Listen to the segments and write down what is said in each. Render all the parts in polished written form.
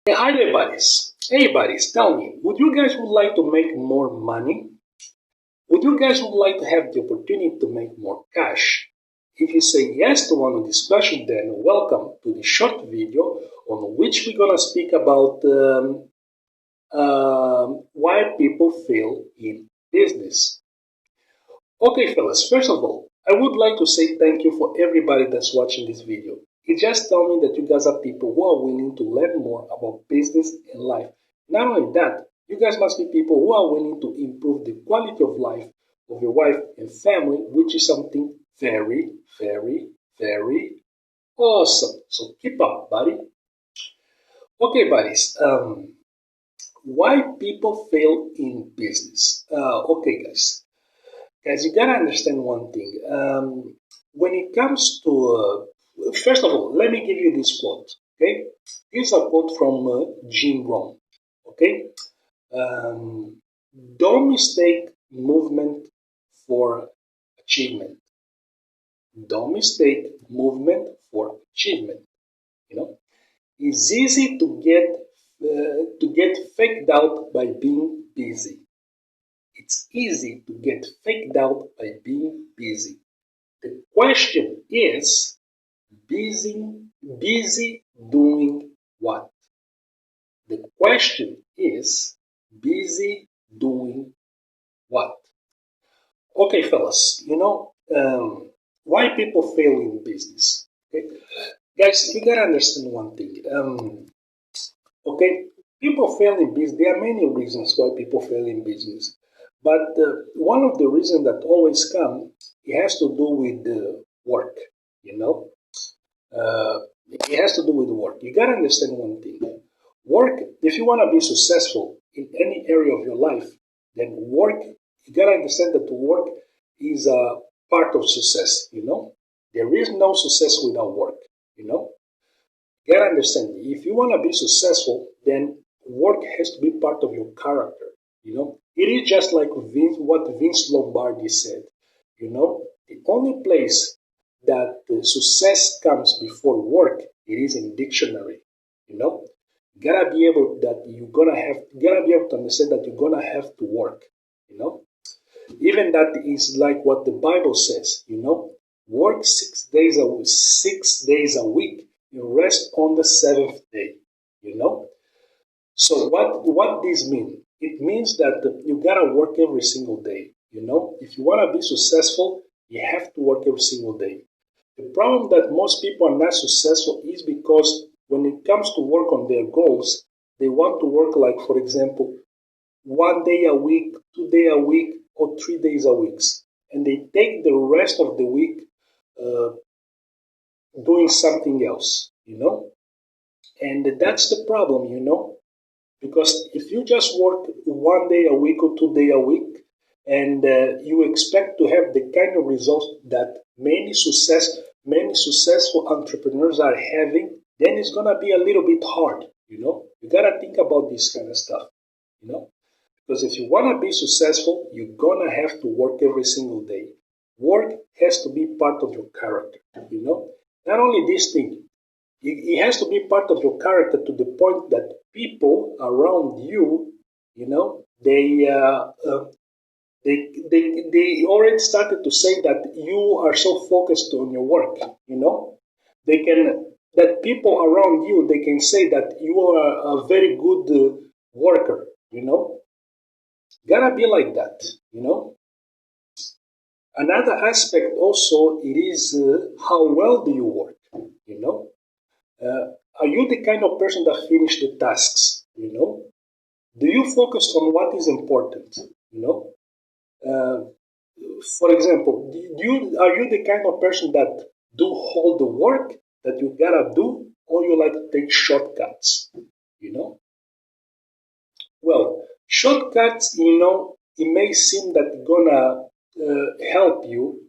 Hi there, buddies. Hey, buddies, tell me, would you guys would like to make more money? Would you guys would like to have the opportunity to make more cash? If you say yes to one of these questions, then welcome to the short video on which we're gonna speak about why people fail in business. Okay, fellas, first of all, I would like to say thank you for everybody that's watching this video. It just tells me that you guys are people who are willing to learn more about business and life. Not only that, you guys must be people who are willing to improve the quality of life of your wife and family, which is something very, very, very awesome. So keep up, buddy. Okay, buddies. Why people fail in business? Okay, guys. Guys, you gotta understand one thing. When it comes to, first of all, let me give you this quote. Okay, this is a quote from Jim Rohn. Okay, um, don't mistake movement for achievement. Don't mistake movement for achievement. You know, it's easy to get faked out by being busy. It's easy to get faked out by being busy. The question is busy doing what? The question is busy doing what? Okay, fellas, why people fail in business? Okay, guys, you gotta understand one thing. Okay, people fail in business. There are many reasons why people fail in business, but one of the reasons that always come, it has to do with the work. You know, it has to do with work. You gotta understand one thing. Work, if you want to be successful in any area of your life, then work, you gotta understand that work is a part of success, There is no success without work, you know. You gotta understand, if you want to be successful, then work has to be part of your character. It is just like what Vince Lombardi said, The only place that the success comes before work, it is in dictionary, you know. You gotta be able to understand that you're gonna have to work, you know. Even that is like what the Bible says. Work 6 days a week, you rest on the seventh day, you know. So what this means? It means that you gotta work every single day. If you wanna be successful, you have to work every single day. The problem that most people are not successful is because when it comes to work on their goals, they want to work like, for example, 1 day a week, 2 day a week, or 3 days a week, and they take the rest of the week uh, doing something else. And that's the problem. Because if you just work 1 day a week or 2 day a week, and you expect to have the kind of results that many successful entrepreneurs are having, then it's gonna be a little bit hard. You gotta think about this kind of stuff, you know. Because if you wanna be successful, you're gonna have to work every single day. Work has to be part of your character. Not only this thing, it has to be part of your character to the point that people around you, you know, they already started to say that you are so focused on your work. They can that people around you, they can say that you are a very good worker. Gotta be like that. Another aspect also it is how well do you work. You know are you the kind of person that finish the tasks? Do you focus on what is important? You know, uh, for example, are you the kind of person that do all the work that you gotta do, or you like to take shortcuts? You know, well, shortcuts, it may seem that gonna help you,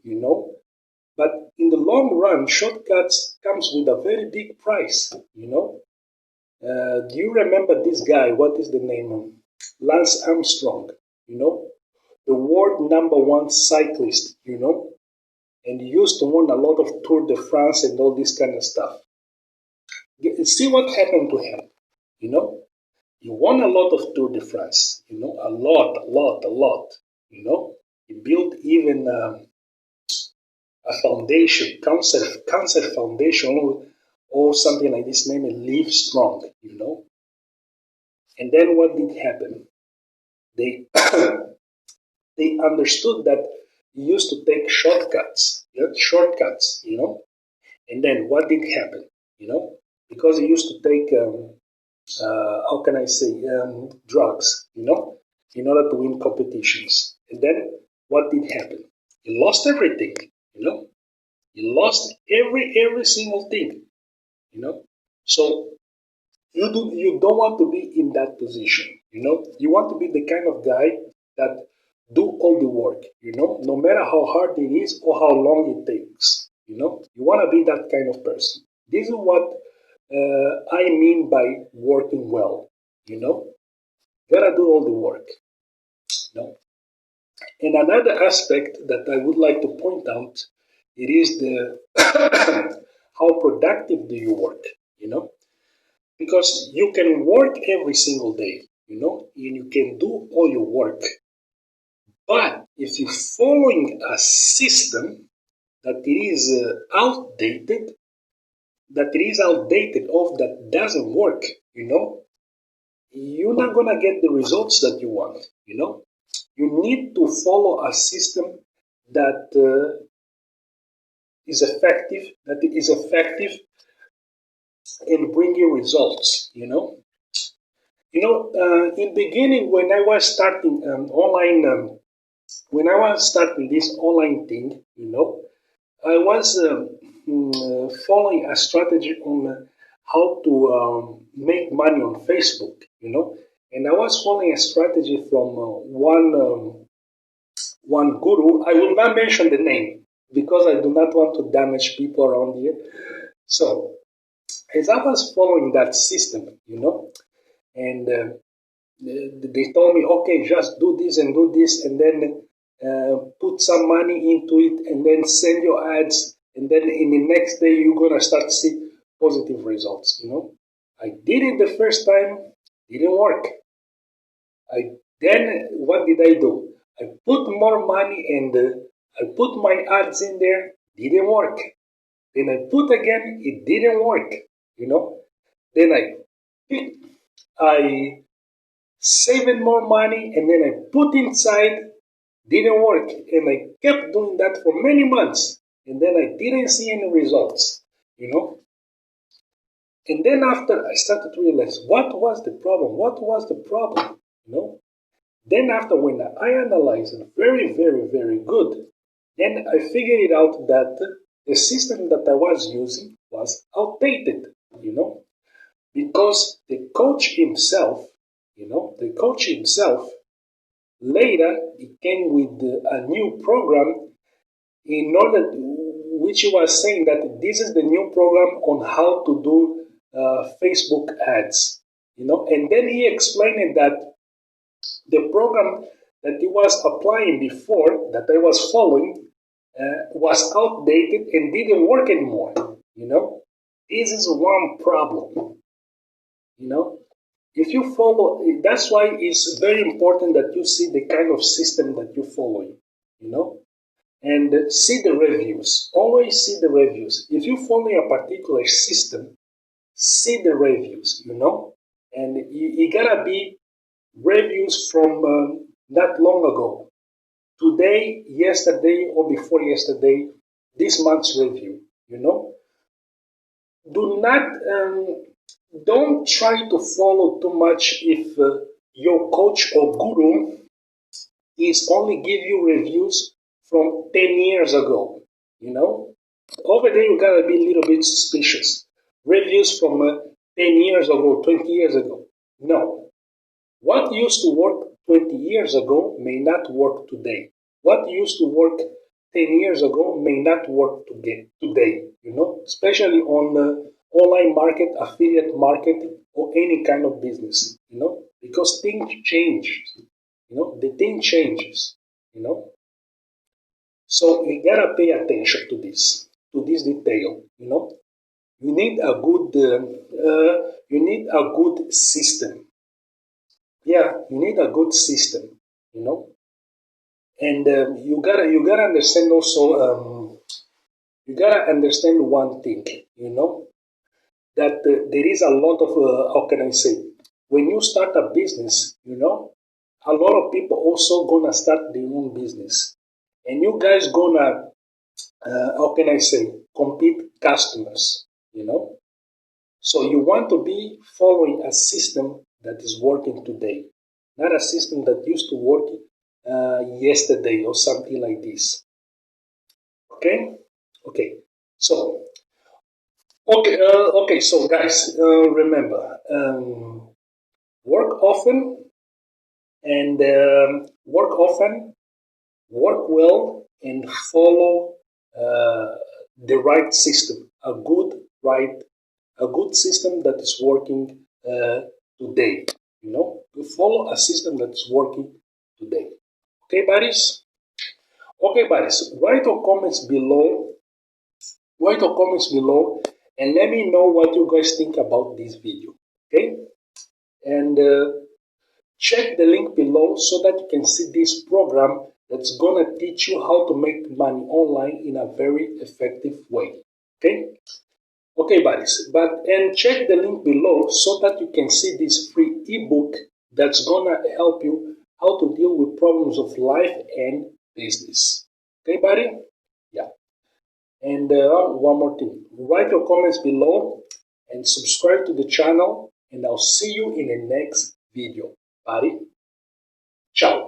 but in the long run, shortcuts comes with a very big price. Do you remember this guy? What is the name? Lance Armstrong, the world number one cyclist, and he used to win a lot of Tour de France and all this kind of stuff. See what happened to him. You know, he won a lot of Tour de France. You know, a lot. You know, he built even a foundation, cancer foundation, or something like this, name it Live Strong. You know, and then what did happen? They they understood that he used to take shortcuts, shortcuts. You know, and then what did happen? You know, because he used to take how can I say, drugs, you know, in order to win competitions. And then what did happen? He lost everything, you know. He lost every single thing, you know. So you don't want to be in that position, you know. You want to be the kind of guy that do all the work, you know, no matter how hard it is or how long it takes, you know. You want to be that kind of person. This is what I mean by working well, you know. Gotta do all the work, you know. And another aspect that I would like to point out, it is the how productive do you work, you know? Because you can work every single day, you know, and you can do all your work. But if you're following a system that it is outdated, or that doesn't work, you know, you're not gonna get the results that you want, you know. You need to follow a system that is effective in bringing results, you know. In beginning, when I was starting when I was starting this online thing, you know, I was following a strategy on how to make money on Facebook, you know, and I was following a strategy from one guru. I will not mention the name because I do not want to damage people around here. So, as I was following that system, you know, and they told me, okay, just do this and do this, and then put some money into it, and then send your ads, and then in the next day you're gonna start to see positive results. You know, I did it the first time, didn't work. Then what did I do? I put more money and I put my ads in there, didn't work. Then I put again, it didn't work. You know, then I saving more money and then I put inside, didn't work. And I kept doing that for many months. And then I didn't see any results, you know. And then after I started to realize what was the problem? What was the problem? You know? Then after when I analyzed it very, very, very good, then I figured it out that the system that I was using was outdated, you know, because the coach himself later he came with a new program in order which he was saying that this is the new program on how to do Facebook ads, you know, and then he explained that the program that he was applying before, that I was following, was outdated and didn't work anymore. You know, this is one problem. You know, if you follow, that's why it's very important that you see the kind of system that you're following. You know, and see the reviews. Always see the reviews. If you follow a particular system, see the reviews. You know, and you gotta be reviews from not long ago, today, yesterday, or before yesterday, this month's review. You know, do not don't try to follow too much if your coach or guru is only give you reviews from 10 years ago. You know, over there you gotta be a little bit suspicious. Reviews from 10 years ago, 20 years ago. No, what used to work 20 years ago may not work today. What used to work 10 years ago may not work today, you know, especially on online market, affiliate marketing, or any kind of business, you know, because things change, you know, the thing changes, you know. So you gotta pay attention to this detail, you know. You need a good system. Yeah, you need a good system, you know. And you gotta understand also. You gotta understand one thing, you know, that there is a lot of how can I say, when you start a business, you know, a lot of people also gonna start their own business, and you guys gonna how can I say, compete customers, you know. So you want to be following a system that is working today, not a system that used to work yesterday or something like this. Okay, okay. So okay. So guys, remember, work often and work often, work well, and follow uh, the right system. A good system that is working today. You know, to follow a system that is working today. Okay, buddies. Okay, buddies. Write your comments below, and let me know what you guys think about this video. Okay, and check the link below so that you can see this program that's gonna teach you how to make money online in a very effective way. Okay. Okay, buddies, and check the link below so that you can see this free ebook that's gonna help you how to deal with problems of life and business. Okay, buddy? Yeah. And one more thing, write your comments below and subscribe to the channel, and I'll see you in the next video, buddy. Ciao.